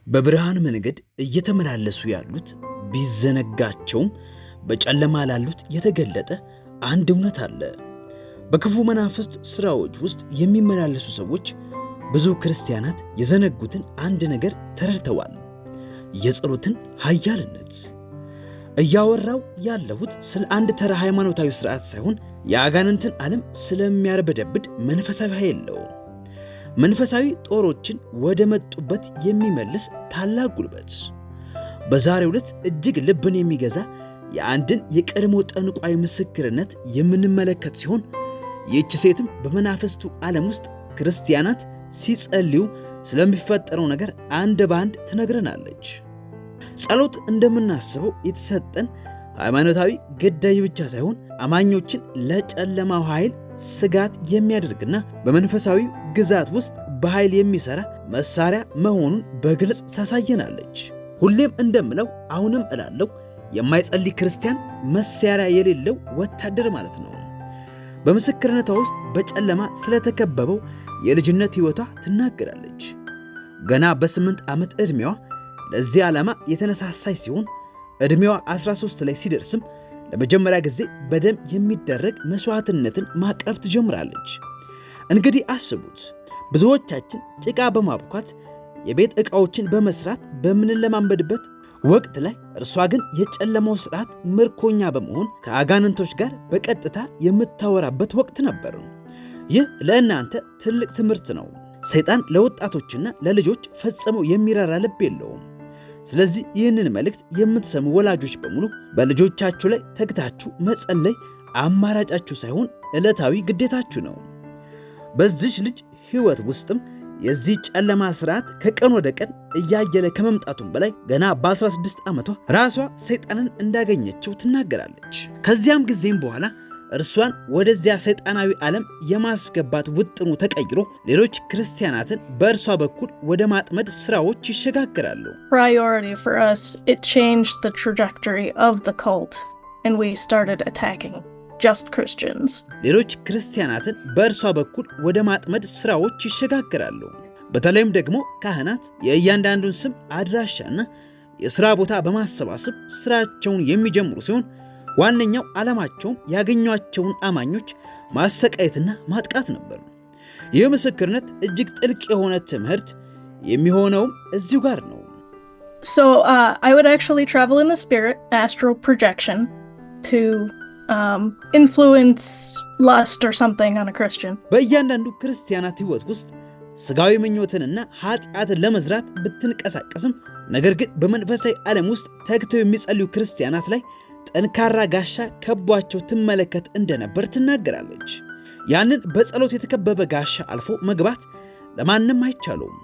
በብርሃን መንገድ እየተመላለሱ ያሉት ቢዘነጋቸውም በጨለማ ላሉት የተገለጠ አንድ እውነት አለ። በክፉ መናፍስት ሥራዎች ውስጥ የሚመላለሱ ሰዎች ብዙ ክርስቲያናት የዘነጉትን አንድ ነገር ተረድተዋል፤ የጸሎትን ኃያልነት። እያወራው ያለሁት ስለ አንድ ተራ ሃይማኖታዊ ሥርዓት ሳይሆን የአጋንንትን ዓለም ስለሚያርበደብድ መንፈሳዊ ኃይል ነው። መንፈሳዊ ጦሮችን ወደ መጡበት የሚመልስ ታላቅ ጉልበት። በዛሬው ዕለት እጅግ ልብን የሚገዛ የአንድን የቀድሞ ጠንቋይ ምስክርነት የምንመለከት ሲሆን ይህች ሴትም በመናፍስቱ ዓለም ውስጥ ክርስቲያናት ሲጸልዩ ስለሚፈጠረው ነገር አንድ በአንድ ትነግረናለች። ጸሎት እንደምናስበው የተሰጠን ሃይማኖታዊ ግዳጅ ብቻ ሳይሆን አማኞችን ለጨለማው ኃይል ስጋት የሚያደርግና በመንፈሳዊ ግዛት ውስጥ በኃይል የሚሰራ መሳሪያ መሆኑን በግልጽ ታሳየናለች። ሁሌም እንደምለው አሁንም እላለሁ፣ የማይጸልይ ክርስቲያን መሳሪያ የሌለው ወታደር ማለት ነው። በምስክርነቷ ውስጥ በጨለማ ስለተከበበው የልጅነት ሕይወቷ ትናገራለች። ገና በ8 ዓመት ዕድሜዋ ለዚህ ዓላማ የተነሳሳች ሲሆን ዕድሜዋ 13 ላይ ሲደርስም ለመጀመሪያ ጊዜ በደም የሚደረግ መስዋዕትነትን ማቅረብ ትጀምራለች። እንግዲህ አስቡት፣ ብዙዎቻችን ጭቃ በማቡካት የቤት ዕቃዎችን በመስራት በምንለማመድበት ወቅት ላይ እርሷ ግን የጨለማው ሥርዓት ምርኮኛ በመሆን ከአጋንንቶች ጋር በቀጥታ የምታወራበት ወቅት ነበር። ይህ ለእናንተ ትልቅ ትምህርት ነው። ሰይጣን ለወጣቶችና ለልጆች ፈጽሞ የሚራራ ልብ የለውም። ስለዚህ ይህንን መልእክት የምትሰሙ ወላጆች በሙሉ በልጆቻችሁ ላይ ተግታችሁ መጸለይ አማራጫችሁ ሳይሆን ዕለታዊ ግዴታችሁ ነው። በዚች ልጅ ሕይወት ውስጥም የዚህ ጨለማ ሥርዓት ከቀን ወደ ቀን እያየለ ከመምጣቱም በላይ ገና በ16 ዓመቷ ራሷ ሰይጣንን እንዳገኘችው ትናገራለች። ከዚያም ጊዜም በኋላ እርሷን ወደዚያ ሰይጣናዊ ዓለም የማስገባት ውጥኑ ተቀይሮ ሌሎች ክርስቲያናትን በእርሷ በኩል ወደ ማጥመድ ሥራዎች ይሸጋግራሉ። Priority for us, it changed the trajectory of the cult and we started attacking just Christians. ሌሎች ክርስቲያናትን በእርሷ በኩል ወደ ማጥመድ ሥራዎች ይሸጋግራሉ። በተለይም ደግሞ ካህናት የእያንዳንዱን ስም አድራሻና የሥራ ቦታ በማሰባሰብ ሥራቸውን የሚጀምሩ ሲሆን ዋነኛው ዓላማቸውም ያገኟቸውን አማኞች ማሰቃየትና ማጥቃት ነበር። ይህ ምስክርነት እጅግ ጥልቅ የሆነ ትምህርት የሚሆነውም እዚሁ ጋር ነው። So I would actually travel in the spirit, astral projection, to influence lust or something on a Christian. በእያንዳንዱ ክርስቲያናት ሕይወት ውስጥ ሥጋዊ ምኞትንና ኃጢአትን ለመዝራት ብትንቀሳቀስም ነገር ግን በመንፈሳዊ ዓለም ውስጥ ተግተው የሚጸልዩ ክርስቲያናት ላይ ጠንካራ ጋሻ ከቧቸው ትመለከት እንደነበር ትናገራለች። ያንን በጸሎት የተከበበ ጋሻ አልፎ መግባት ለማንም አይቻለውም።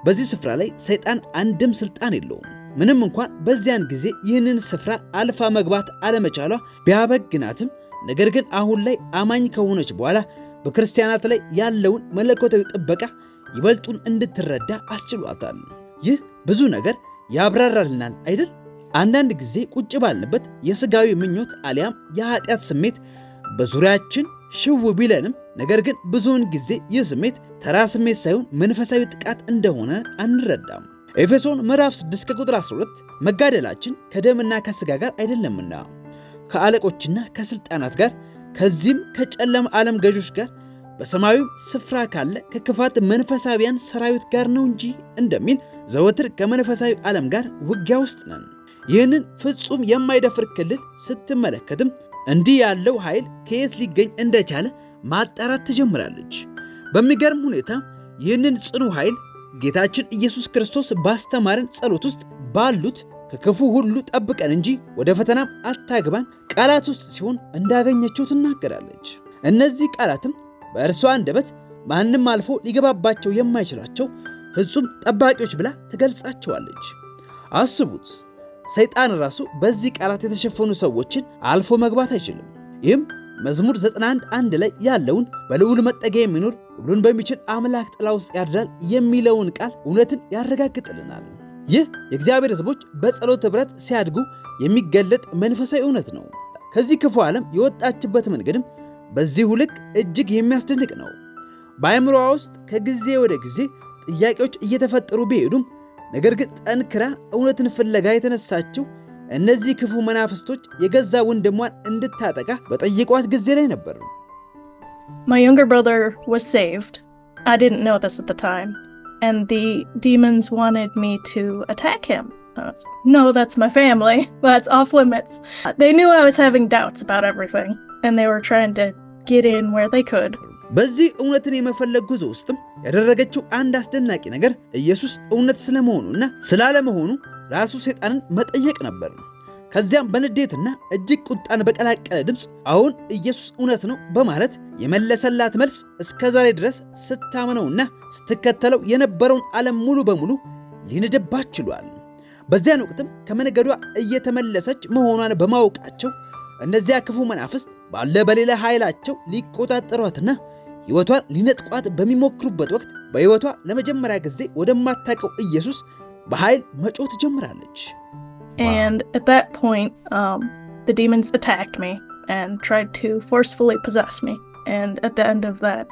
በዚህ ስፍራ ላይ ሰይጣን አንድም ሥልጣን የለውም። ምንም እንኳን በዚያን ጊዜ ይህንን ስፍራ አልፋ መግባት አለመቻሏ ቢያበግናትም፣ ነገር ግን አሁን ላይ አማኝ ከሆነች በኋላ በክርስቲያናት ላይ ያለውን መለኮታዊ ጥበቃ ይበልጡን እንድትረዳ አስችሏታል። ይህ ብዙ ነገር ያብራራልናል አይደል? አንዳንድ ጊዜ ቁጭ ባልንበት የሥጋዊ ምኞት አሊያም የኃጢአት ስሜት በዙሪያችን ሽው ቢለንም ነገር ግን ብዙውን ጊዜ ይህ ስሜት ተራ ስሜት ሳይሆን መንፈሳዊ ጥቃት እንደሆነ አንረዳም። ኤፌሶን ምዕራፍ 6 ከቁጥር 12 መጋደላችን ከደምና ከሥጋ ጋር አይደለምና ከአለቆችና ከሥልጣናት ጋር ከዚህም ከጨለማ ዓለም ገዦች ጋር በሰማያዊም ስፍራ ካለ ከክፋት መንፈሳዊያን ሰራዊት ጋር ነው እንጂ እንደሚል ዘወትር ከመንፈሳዊ ዓለም ጋር ውጊያ ውስጥ ነን። ይህንን ፍጹም የማይደፍር ክልል ስትመለከትም እንዲህ ያለው ኃይል ከየት ሊገኝ እንደቻለ ማጣራት ትጀምራለች። በሚገርም ሁኔታ ይህንን ጽኑ ኃይል ጌታችን ኢየሱስ ክርስቶስ ባስተማረን ጸሎት ውስጥ ባሉት ከክፉ ሁሉ ጠብቀን እንጂ ወደ ፈተናም አታግባን ቃላት ውስጥ ሲሆን እንዳገኘችው ትናገራለች። እነዚህ ቃላትም በእርሷ አንደበት ማንም አልፎ ሊገባባቸው የማይችላቸው ፍጹም ጠባቂዎች ብላ ትገልጻቸዋለች። አስቡት፣ ሰይጣን ራሱ በዚህ ቃላት የተሸፈኑ ሰዎችን አልፎ መግባት አይችልም። ይህም መዝሙር 91:1 ላይ ያለውን በልዑል መጠጊያ የሚኖር ሁሉን በሚችል አምላክ ጥላ ውስጥ ያድራል የሚለውን ቃል እውነትን ያረጋግጥልናል። ይህ የእግዚአብሔር ሕዝቦች በጸሎት ኅብረት ሲያድጉ የሚገለጥ መንፈሳዊ እውነት ነው። ከዚህ ክፉ ዓለም የወጣችበት መንገድም በዚሁ ልክ እጅግ የሚያስደንቅ ነው። በአእምሮዋ ውስጥ ከጊዜ ወደ ጊዜ ጥያቄዎች እየተፈጠሩ ቢሄዱም ነገር ግን ጠንክራ እውነትን ፍለጋ የተነሳችው እነዚህ ክፉ መናፍስቶች የገዛ ወንድሟን እንድታጠቃ በጠየቋት ጊዜ ላይ ነበር። My younger brother was saved. I didn't know this at the time. And the demons wanted me to attack him. I was like, no, that's my family. That's off limits. They knew I was having doubts about everything. And they were trying to get in where they could. በዚህ እውነትን የመፈለግ ጉዞ ውስጥም ያደረገችው አንድ አስደናቂ ነገር ኢየሱስ እውነት ስለመሆኑና ስላለመሆኑ ራሱ ሰይጣንን መጠየቅ ነበር። ከዚያም በንዴትና እጅግ ቁጣን በቀላቀለ ድምፅ አሁን ኢየሱስ እውነት ነው በማለት የመለሰላት መልስ እስከ ዛሬ ድረስ ስታምነውና ስትከተለው የነበረውን ዓለም ሙሉ በሙሉ ሊንድባት ችሏል። በዚያን ወቅትም ከመንገዷ እየተመለሰች መሆኗን በማወቃቸው እነዚያ ክፉ መናፍስት ባለ በሌላ ኃይላቸው ሊቆጣጠሯትና ሕይወቷን ሊነጥቋት በሚሞክሩበት ወቅት በሕይወቷ ለመጀመሪያ ጊዜ ወደማታውቀው ኢየሱስ በኃይል መጮህ ትጀምራለች። And at that point, the demons attacked me and tried to forcefully possess me. And at the end of that,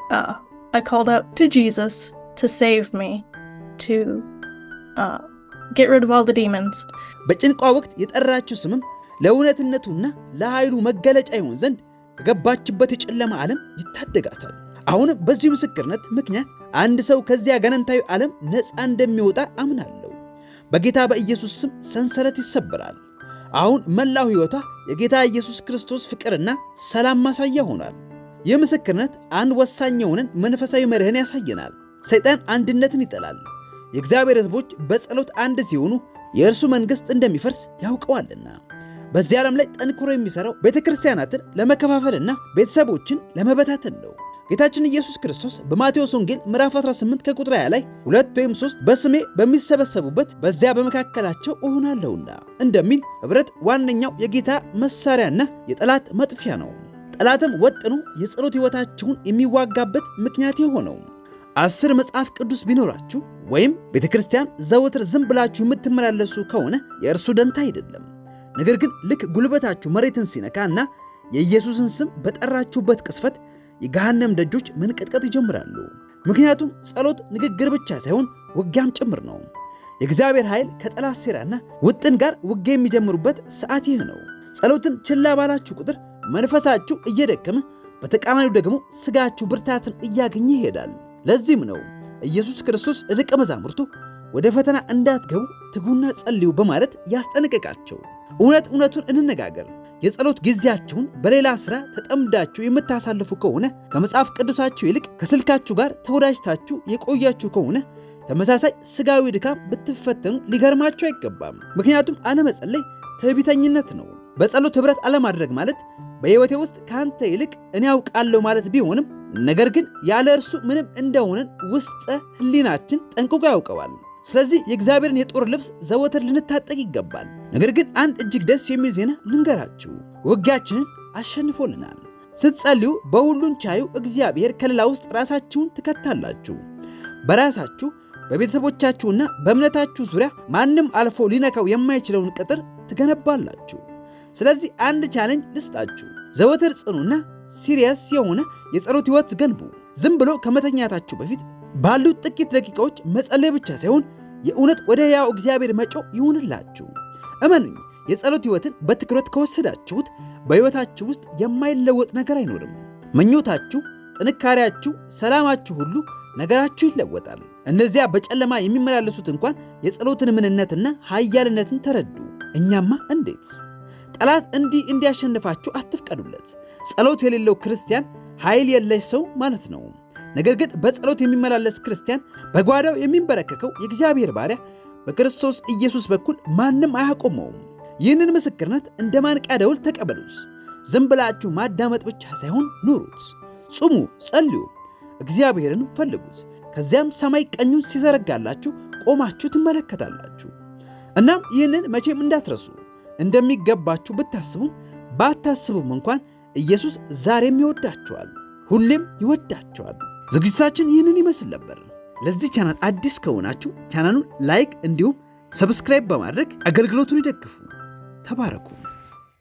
I called out to Jesus to save me, to get rid of all the demons. በጭንቋ ወቅት የጠራችው ስምም ለእውነትነቱና ለኃይሉ መገለጫ ይሆን ዘንድ ከገባችበት የጨለማ ዓለም ይታደጋታል። አሁንም በዚህ ምስክርነት ምክንያት አንድ ሰው ከዚያ ገነንታዊ ዓለም ነፃ እንደሚወጣ አምናለሁ። በጌታ በኢየሱስ ስም ሰንሰለት ይሰበራል። አሁን መላው ሕይወቷ የጌታ ኢየሱስ ክርስቶስ ፍቅርና ሰላም ማሳያ ሆኗል። ይህ ምስክርነት አንድ ወሳኝ የሆነን መንፈሳዊ መርህን ያሳየናል። ሰይጣን አንድነትን ይጠላል። የእግዚአብሔር ሕዝቦች በጸሎት አንድ ሲሆኑ የእርሱ መንግሥት እንደሚፈርስ ያውቀዋልና። በዚህ ዓለም ላይ ጠንክሮ የሚሠራው ቤተክርስቲያናትን ለመከፋፈልና ቤተሰቦችን ለመበታተን ነው። ጌታችን ኢየሱስ ክርስቶስ በማቴዎስ ወንጌል ምዕራፍ 18 ከቁጥር 20 ላይ 2 ወይም 3 በስሜ በሚሰበሰቡበት በዚያ በመካከላቸው እሆናለሁና እንደሚል ኅብረት ዋነኛው የጌታ መሳሪያና የጠላት መጥፊያ ነው። ጠላትም ወጥኖ የጸሎት ሕይወታችሁን የሚዋጋበት ምክንያት የሆነው 10 መጽሐፍ ቅዱስ ቢኖራችሁ ወይም ቤተክርስቲያን ዘወትር ዝም ብላችሁ የምትመላለሱ ከሆነ የእርሱ ደንታ አይደለም። ነገር ግን ልክ ጉልበታችሁ መሬትን ሲነካና የኢየሱስን ስም በጠራችሁበት ቅስፈት የገሃነም ደጆች መንቀጥቀጥ ይጀምራሉ። ምክንያቱም ጸሎት ንግግር ብቻ ሳይሆን ውጊያም ጭምር ነው። የእግዚአብሔር ኃይል ከጠላት ሴራና ውጥን ጋር ውጊያ የሚጀምሩበት ሰዓት ይህ ነው። ጸሎትን ችላ ባላችሁ ቁጥር መንፈሳችሁ እየደከመ፣ በተቃራኒው ደግሞ ስጋችሁ ብርታትን እያገኘ ይሄዳል። ለዚህም ነው ኢየሱስ ክርስቶስ ለደቀ መዛሙርቱ ወደ ፈተና እንዳትገቡ ትጉና ጸልዩ በማለት ያስጠነቀቃቸው። እውነቱን እንነጋገር። የጸሎት ጊዜያችሁን በሌላ ሥራ ተጠምዳችሁ የምታሳልፉ ከሆነ ከመጽሐፍ ቅዱሳችሁ ይልቅ ከስልካችሁ ጋር ተወዳጅታችሁ የቆያችሁ ከሆነ ተመሳሳይ ስጋዊ ድካም ብትፈተኑ ሊገርማችሁ አይገባም። ምክንያቱም አለመጸለይ ትዕቢተኝነት ነው። በጸሎት ኅብረት አለማድረግ ማለት በሕይወቴ ውስጥ ከአንተ ይልቅ እኔ ያውቃለሁ ማለት ቢሆንም ነገር ግን ያለ እርሱ ምንም እንደሆነን ውስጠ ሕሊናችን ጠንቅቆ ያውቀዋል። ስለዚህ የእግዚአብሔርን የጦር ልብስ ዘወትር ልንታጠቅ ይገባል። ነገር ግን አንድ እጅግ ደስ የሚል ዜና ልንገራችሁ፣ ውጊያችንን አሸንፎልናል። ስትጸልዩ በሁሉን ቻዩ እግዚአብሔር ከለላ ውስጥ ራሳችሁን ትከታላችሁ። በራሳችሁ በቤተሰቦቻችሁና በእምነታችሁ ዙሪያ ማንም አልፎ ሊነካው የማይችለውን ቅጥር ትገነባላችሁ። ስለዚህ አንድ ቻሌንጅ ልስጣችሁ። ዘወትር ጽኑና ሲሪየስ የሆነ የጸሎት ሕይወት ገንቡ። ዝም ብሎ ከመተኛታችሁ በፊት ባሉት ጥቂት ደቂቃዎች መጸለይ ብቻ ሳይሆን የእውነት ወደ ሕያው እግዚአብሔር መጮህ ይሁንላችሁ። እመኑኝ፣ የጸሎት ሕይወትን በትኩረት ከወሰዳችሁት በሕይወታችሁ ውስጥ የማይለወጥ ነገር አይኖርም። ምኞታችሁ፣ ጥንካሬያችሁ፣ ሰላማችሁ ሁሉ ነገራችሁ ይለወጣል። እነዚያ በጨለማ የሚመላለሱት እንኳን የጸሎትን ምንነትና ኃያልነትን ተረዱ። እኛማ እንዴት! ጠላት እንዲያሸንፋችሁ አትፍቀዱለት። ጸሎት የሌለው ክርስቲያን ኃይል የለሽ ሰው ማለት ነው። ነገር ግን በጸሎት የሚመላለስ ክርስቲያን በጓዳው የሚንበረከከው የእግዚአብሔር ባሪያ በክርስቶስ ኢየሱስ በኩል ማንም አያቆመውም። ይህንን ምስክርነት እንደ ማንቂያ ደውል ተቀበሉት። ዝም ብላችሁ ማዳመጥ ብቻ ሳይሆን ኑሩት። ጹሙ፣ ጸልዩ፣ እግዚአብሔርን ፈልጉት። ከዚያም ሰማይ ቀኙን ሲዘረጋላችሁ ቆማችሁ ትመለከታላችሁ። እናም ይህንን መቼም እንዳትረሱ። እንደሚገባችሁ ብታስቡም ባታስቡም እንኳን ኢየሱስ ዛሬም ይወዳችኋል፣ ሁሌም ይወዳችኋል። ዝግጅታችን ይህንን ይመስል ነበር። ለዚህ ቻናል አዲስ ከሆናችሁ ቻናሉን ላይክ እንዲሁም ሰብስክራይብ በማድረግ አገልግሎቱን ይደግፉ። ተባረኩ።